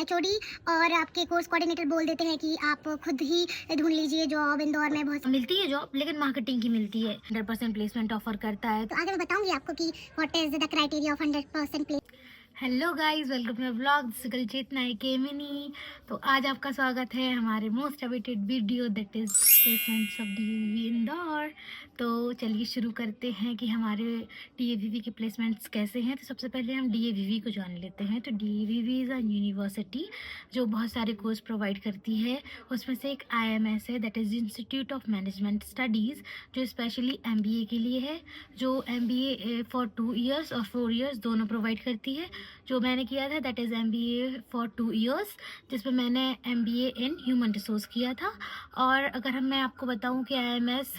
HOD और आपके course coordinator बोल देते हैं कि आप खुद ही ढूंढ लीजिए जॉब। इंदौर में बहुत मिलती है जॉब, लेकिन मार्केटिंग की मिलती है। 100% प्लेसमेंट ऑफर करता है। तो आगे मैं बताऊंगी आपको कि what is the criteria of 100% place. Hello guys, welcome to vlog सिकल चेतना केमिनी। तो आज आपका स्वागत है हमारे most awaited video that is placements of DAVV Indore. तो चलिए शुरू करते हैं कि हमारे डीएवीवी के प्लेसमेंट्स कैसे हैं। तो सबसे पहले हम डीएवीवी को जान लेते हैं। तो डीएवीवी इज़ अ यूनिवर्सिटी जो बहुत सारे कोर्स प्रोवाइड करती है। उसमें से एक आईएमएस है, that is institute of management studies, जो स्पेशली एमबीए के लिए है, जो एमबीए फॉर 2 ईयर्स और 4 ईयर्स दोनों प्रोवाइड करती है। जो मैंने किया था that is MBA for 2 years, जिसमें मैंने एमबीए इन ह्यूमन रिसोर्स किया था। और अगर मैं आपको बताऊं कि आईएमएस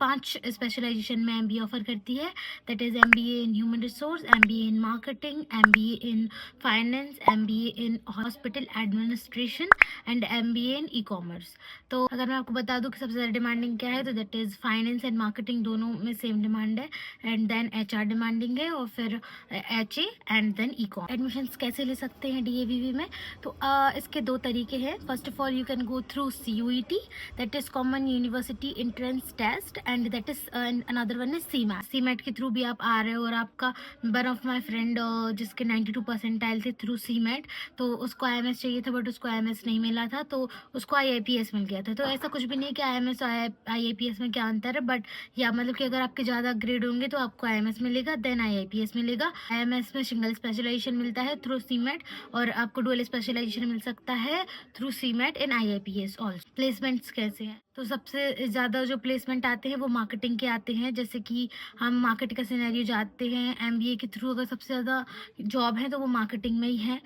5 स्पेशलाइजेशन में एमबीए ऑफर करती है, that is MBA in human resource, MBA in marketing, MBA in finance, MBA in hospital administration and MBA in e commerce. तो अगर मैं आपको बता दूं कि सबसे ज़्यादा डिमांडिंग क्या है, तो that is finance and marketing, दोनों में सेम डिमांड है, एंड देन एचआर डिमांडिंग है, और फिर HA and then e com. Admissions कैसे ले सकते हैं डीएवीवी में? तो इसके 2 तरीके हैं। First of all you can go through CUET, that is common university entrance test, and that is another one is CMAT के थ्रू भी आप आ रहे हो, और आपका वन ऑफ माई फ्रेंड जिसके 92 परसेंटाइल थे थ्रू CMAT, तो उसको IMS चाहिए था बट उसको IMS नहीं मिला था, तो उसको IAPS मिल गया था। तो ऐसा कुछ भी नहीं कि IMS और IAPS में क्या अंतर है, बट या मतलब कि अगर आपके ज़्यादा ग्रेड होंगे तो आपको IMS मिलेगा, देन IAPS मिलेगा। IMS में सिंगल स्पेशलाइजेशन मिलता है थ्रू CMAT, और आपको डुअल स्पेशलाइजेशन मिल सकता है थ्रू CMAT इन IAPS ऑल्सो। प्लेसमेंट्स कैसे हैं? तो सबसे ज़्यादा जो प्लेसमेंट आते हैं वो मार्केटिंग के आते हैं। जैसे कि हम मार्केट का सिनेरियो जानते हैं, एमबीए के थ्रू अगर सबसे ज़्यादा जॉब है तो वो मार्केटिंग में ही है।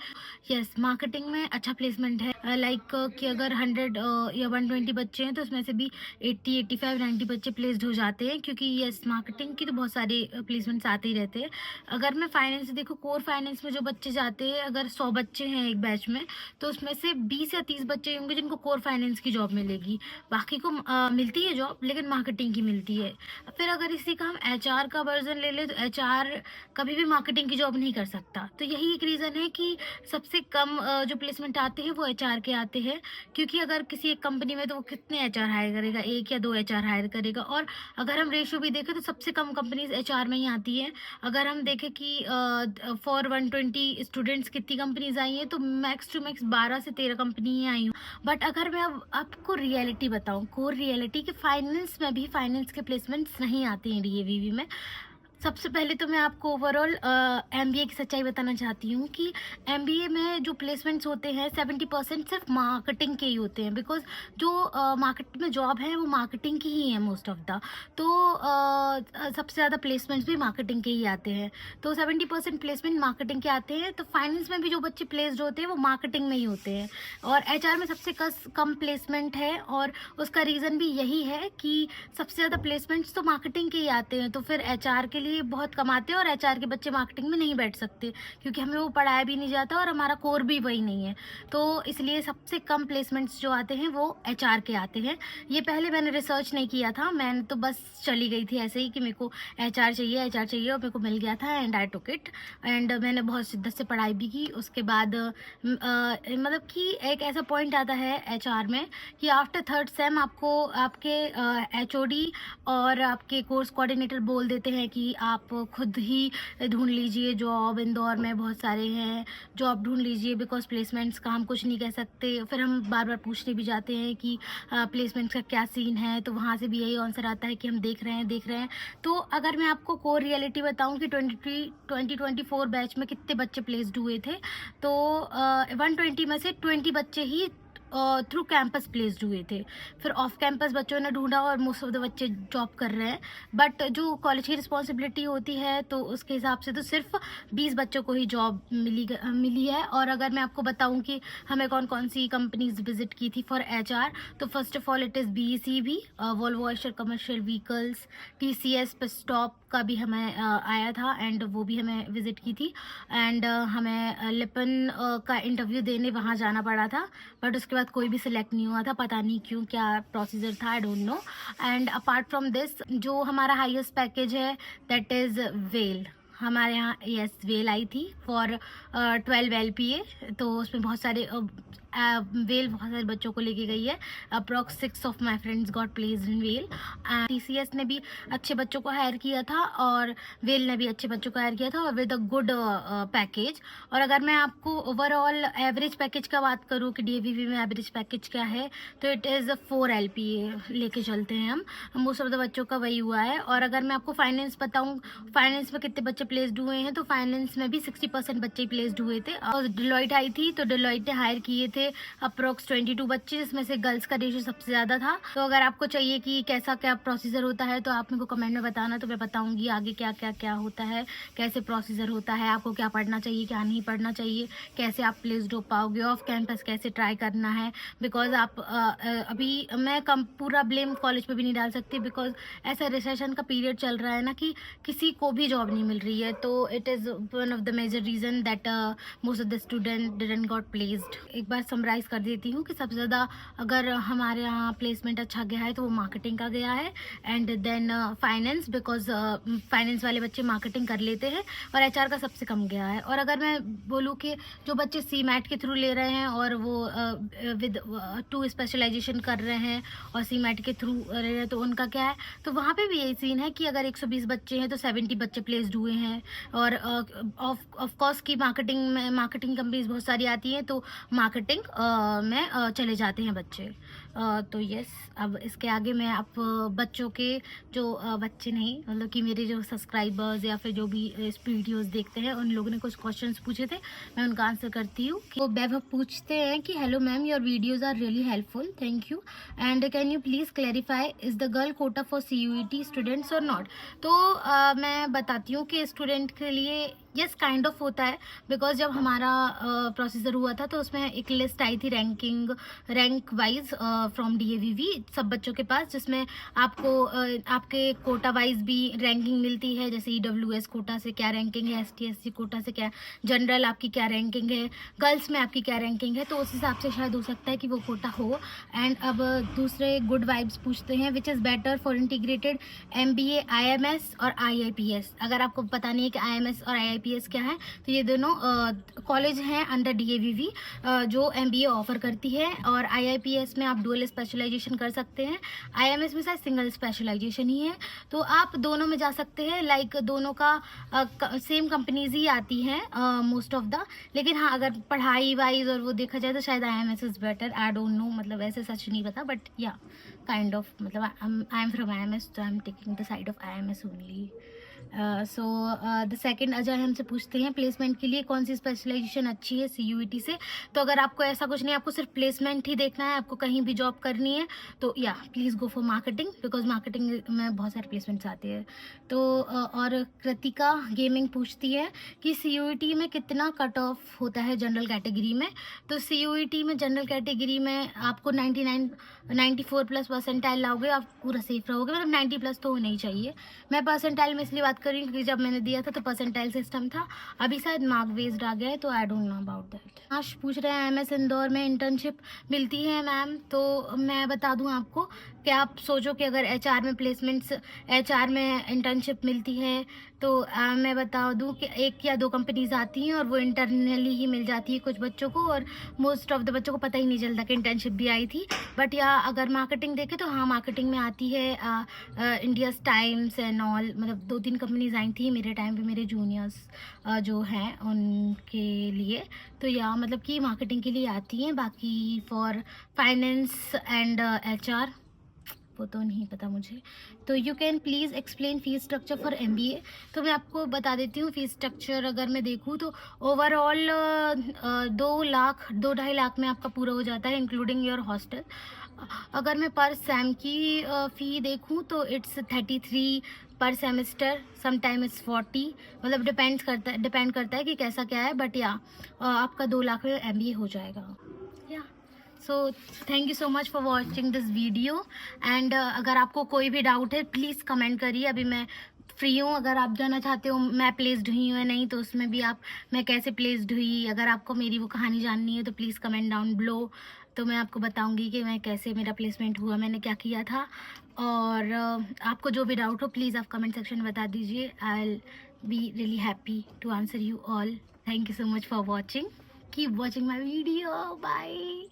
यस, मार्केटिंग में अच्छा प्लेसमेंट है। लाइक कि अगर 100 या 120 बच्चे हैं तो उसमें से भी 80, 85, 90 बच्चे प्लेस्ड हो जाते हैं, क्योंकि यस, मार्केटिंग की तो बहुत सारे प्लेसमेंट्स आते ही रहते हैं। अगर मैं फाइनेंस देखो, कोर फाइनेंस में जो बच्चे जाते हैं, अगर 100 बच्चे हैं एक बैच में, तो उसमें से 20 या 30 बच्चे होंगे जिनको कोर फाइनेंस की जॉब मिलेगी। बाकी को मिलती है जॉब, लेकिन मार्केटिंग की मिलती है। फिर अगर इसी का हम एचआर का वर्जन ले ले, तो एचआर कभी भी मार्केटिंग की जॉब नहीं कर सकता। तो यही एक रीज़न है कि सबसे कम जो प्लेसमेंट आते हैं वो एचआर के आते हैं, क्योंकि अगर किसी एक कंपनी में तो वो कितने एचआर हायर करेगा, 1 या 2 एचआर हायर करेगा। और अगर हम रेशियो भी देखें तो सबसे कम कंपनीज एचआर में ही आती हैं। अगर हम देखें कि फॉर 120 स्टूडेंट्स कितनी कंपनीज आई हैं, तो मैक्स टू मैक्स 12 से 13 कंपनी ही आई हूँ। बट अगर मैं अब आपको रियलिटी बताऊँ, कोर रियलिटी कि फाइनेंस में भी फाइनेंस के प्लेसमेंट्स नहीं आते हैं डीएवीवी में। सबसे पहले तो मैं आपको ओवरऑल एमबीए की सच्चाई बताना चाहती हूँ कि एमबीए में जो प्लेसमेंट्स होते हैं 70% सिर्फ मार्केटिंग के ही होते हैं, बिकॉज जो मार्केट में जॉब है वो मार्केटिंग की ही है मोस्ट ऑफ द। तो सबसे ज़्यादा प्लेसमेंट्स भी मार्केटिंग के ही आते हैं। तो 70% प्लेसमेंट मार्केटिंग के आते हैं। तो फाइनेंस में भी जो बच्चे प्लेस्ड होते हैं वो मार्केटिंग में ही होते हैं, और एचआर में सबसे कम प्लेसमेंट है। और उसका रीज़न भी यही है कि सबसे ज़्यादा प्लेसमेंट्स तो मार्केटिंग के ही आते हैं, तो फिर एचआर के लिए बहुत कम आते हैं, और एचआर के बच्चे मार्केटिंग में नहीं बैठ सकते, क्योंकि हमें वो पढ़ाया भी नहीं जाता और हमारा कोर भी वही नहीं है। तो इसलिए सबसे कम प्लेसमेंट्स जो आते हैं वो एचआर के आते हैं। ये पहले मैंने रिसर्च नहीं किया था, मैंने तो बस चली गई थी ऐसे ही कि मेरे को एचआर चाहिए, एचआर चाहिए, और मेरे को मिल गया था, and I took it. And मैंने बहुत शिद्दत से पढ़ाई भी की। उसके बाद मतलब कि एक ऐसा पॉइंट आता है एचआर में कि आफ्टर 3rd सेम आपको आपके एचओडी और आपके कोर्स कोऑर्डिनेटर बोल देते हैं कि आप खुद ही ढूंढ लीजिए जॉब, इंदौर में बहुत सारे हैं, जॉब ढूंढ लीजिए, बिकॉज प्लेसमेंट्स का हम कुछ नहीं कह सकते। फिर हम बार बार पूछने भी जाते हैं कि प्लेसमेंट्स का क्या सीन है, तो वहाँ से भी यही आंसर आता है कि हम देख रहे हैं। तो अगर मैं आपको कोर रियलिटी बताऊँ कि 2024 बैच में कितने बच्चे प्लेस्ड हुए थे, तो 120 में से 20 बच्चे ही थ्रू कैंपस प्लेस्ड हुए थे। फिर ऑफ कैंपस बच्चों ने ढूंढा और मोस्ट ऑफ द बच्चे जॉब कर रहे हैं। बट जो कॉलेज की रिस्पॉन्सिबिलिटी होती है तो उसके हिसाब से तो सिर्फ 20 बच्चों को ही जॉब मिली है। और अगर मैं आपको बताऊं कि हमें कौन कौन सी कंपनीज विजिट की थी फॉर एचआर, तो first of all it is BECV, Volvo Eicher commercial vehicles, TCS stop का भी हमें आया था, एंड वो भी हमें विज़िट की थी। एंड हमें लिपन का इंटरव्यू देने वहाँ जाना पड़ा था, बट उसके बाद कोई भी सिलेक्ट नहीं हुआ था, पता नहीं क्यों, क्या प्रोसीजर था, I don't know. And apart from this जो हमारा हाईएस्ट पैकेज है दैट इज़ वेल। हमारे यहाँ यस वेल आई थी फॉर 12 LPA। तो उसमें बहुत सारे वेल बहुत सारे बच्चों को लेके गई है। Approx 6 of my friends got placed in well. TCS ने भी अच्छे बच्चों को हायर किया था और वेल ने भी अच्छे बच्चों को हायर किया था और विद अ गुड पैकेज। और अगर मैं आपको ओवरऑल एवरेज पैकेज का बात करूँ कि DAVV में एवरेज पैकेज क्या है, तो इट इज़ 4 LPA लेके चलते हैं हम। मोस्ट ऑफ द बच्चों का वही हुआ है। और अगर मैं आपको फाइनेंस बताऊँ, फाइनेंस में कितने बच्चे प्लेस्ड हुए हैं, तो फाइनेंस में भी 60% बच्चे प्लेस्ड हुए थे। और डिलॉयट आई थी तो डिलॉयट ने हायर किए थे अप्रोक्स 22 बच्चे, जिसमें से गर्ल्स का रेशियो सबसे ज़्यादा था। तो अगर आपको चाहिए कि कैसा क्या प्रोसीजर होता है तो आप मेरे को कमेंट में बताना, तो मैं बताऊंगी आगे क्या क्या क्या होता है, कैसे प्रोसीजर होता है, आपको क्या पढ़ना चाहिए क्या नहीं पढ़ना चाहिए, कैसे आप प्लेस्ड हो पाओगे, ऑफ कैंपस कैसे ट्राई करना है। बिकॉज आप अभी मैं पूरा ब्लेम कॉलेज पे भी नहीं डाल सकती, बिकॉज ऐसा रिसेशन का पीरियड चल रहा है ना कि किसी को भी जॉब नहीं मिल रही है। तो it is one of the major reason that most of the student didn't got placed. एक बार समराइज कर देती हूँ कि सबसे ज़्यादा अगर हमारे यहाँ प्लेसमेंट अच्छा गया है तो वो मार्केटिंग का गया है, and then finance, because finance वाले बच्चे मार्केटिंग कर लेते हैं, और HR का सबसे कम गया है। और अगर मैं बोलूँ कि जो बच्चे CMAT के थ्रू ले रहे हैं और वो विद 2 स्पेशलाइजेशन कर रहे हैं और CMAT के थ्रू रहे हैं, तो उनका क्या है, तो वहाँ पे भी यही सीन है कि अगर 120 बच्चे हैं तो 70 बच्चे प्लेस्ड हुए हैं। और ऑफ कोर्स की मार्केटिंग में मार्केटिंग कंपनीज बहुत सारी आती हैं, तो मार्केटिंग में चले जाते हैं बच्चे। तो यस, अब इसके आगे मैं आप बच्चों के जो बच्चे नहीं, मतलब कि मेरे जो सब्सक्राइबर्स या फिर जो भी इस वीडियोस देखते हैं, उन लोगों ने कुछ क्वेश्चंस पूछे थे, मैं उनका आंसर करती हूँ। वो वैभव पूछते हैं कि hello ma'am, your videos are really helpful, thank you, and can you please clarify is the girl quota for CUET students or not. तो मैं बताती हूँ कि स्टूडेंट के लिए यस काइंड ऑफ होता है, बिकॉज जब हमारा प्रोसीजर हुआ था तो उसमें एक लिस्ट आई थी रैंक वाइज फ्रॉम DAVV सब बच्चों के पास, जिसमें आपको आपके कोटा वाइज भी रैंकिंग मिलती है। जैसे EWS कोटा से क्या रैंकिंग है, ST/SC कोटा से क्या, जनरल आपकी क्या रैंकिंग है, गर्ल्स में आपकी क्या रैंकिंग है, तो उस हिसाब से शायद हो सकता है कि वो कोटा हो। एंड अब दूसरे गुड वाइब्स पूछते हैं which is better for integrated MBA IMS और IIPS। अगर आपको पता नहीं है कि IMS और IIPS क्या है, तो ये दोनों कॉलेज हैं अंडर DAVV जो MBA ऑफर करती है, और IIPS में आप डुअल स्पेशलाइजेशन कर सकते हैं, IMS में शायद सिंगल स्पेशलाइजेशन ही है। तो आप दोनों में जा सकते हैं, लाइक दोनों का सेम कंपनीज ही आती हैं मोस्ट ऑफ द। लेकिन हाँ, अगर पढ़ाई वाइज और वो देखा जाए तो शायद IMS is better, I don't know, मतलब ऐसे सच नहीं पता, बट या काइंड ऑफ, मतलब आई एम फ्रॉम IMS, तो I am taking the side of IMS only. So the second Ajay हमसे पूछते हैं प्लेसमेंट के लिए कौन सी स्पेशलाइजेशन अच्छी है CUET से। तो अगर आपको ऐसा कुछ नहीं, आपको सिर्फ प्लेसमेंट ही देखना है, आपको कहीं भी जॉब करनी है, तो या please go for marketing, because marketing में बहुत सारे प्लेसमेंट्स आते हैं। तो और कृतिका गेमिंग पूछती है कि CUET में कितना कट ऑफ होता है जनरल कैटेगरी में। तो CUET में जनरल कैटेगरी में आपको 94+ परसेंटाइल लाओगे, आप पूरा सेफ रहोगे, मतलब 90+ तो होना ही चाहिए। मैं परसेंटाइल में इसलिए बात कर रही हूँ क्योंकि जब मैंने दिया था तो परसेंटाइल सिस्टम था, अभी शायद मार्क बेस्ड आ गया है, तो I don't know about that. आश पूछ रहे हैं MS इंदौर में इंटर्नशिप मिलती है मैम। तो मैं बता दूं आपको कि आप सोचो कि अगर HR में प्लेसमेंट्स, HR में इंटर्नशिप मिलती है, तो मैं बता दूं कि 1 या 2 कंपनीज आती हैं और वो इंटरनली ही मिल जाती है कुछ बच्चों को, और मोस्ट ऑफ द बच्चों को पता ही नहीं चलता कि इंटर्नशिप भी आई थी। बट या अगर मार्केटिंग देखें तो हाँ, मार्केटिंग में आती है इंडियाज़ टाइम्स एंड ऑल, मतलब 2-3 कंपनीज आई थी मेरे टाइम पे, मेरे जूनियर्स जो हैं उनके लिए। तो या मतलब कि मार्केटिंग के लिए आती हैं, बाकी फॉर फाइनेंस एंड HR वो तो नहीं पता मुझे। तो you can please explain fees structure for MBA। तो मैं आपको बता देती हूँ फीस स्ट्रक्चर। अगर मैं देखूँ तो ओवरऑल 2-2.5 लाख में आपका पूरा हो जाता है, इंक्लूडिंग योर हॉस्टल। अगर मैं पर सेम की फ़ी देखूँ तो इट्स 33 पर सेमेस्टर, समटाइम इट्स 40, मतलब डिपेंड करता है कि कैसा क्या है, बट या आपका 2 लाख में MBA हो जाएगा। या so thank you so much for watching this video, and अगर आपको कोई भी डाउट है प्लीज़ कमेंट करिए। अभी मैं फ्री हूँ, अगर आप जानना चाहते हो मैं प्लेस्ड हुई हूँ या नहीं, तो उसमें भी आप मैं कैसे प्लेस्ड हुई, अगर आपको मेरी वो कहानी जाननी है तो प्लीज़ कमेंट डाउन बिलो, तो मैं आपको बताऊंगी कि मैं कैसे मेरा प्लेसमेंट हुआ, मैंने क्या किया था। और आपको जो भी डाउट हो प्लीज़ आप कमेंट सेक्शन में बता दीजिए, आई be really happy to answer you all. Thank you so much for watching. Keep watching my video. Bye.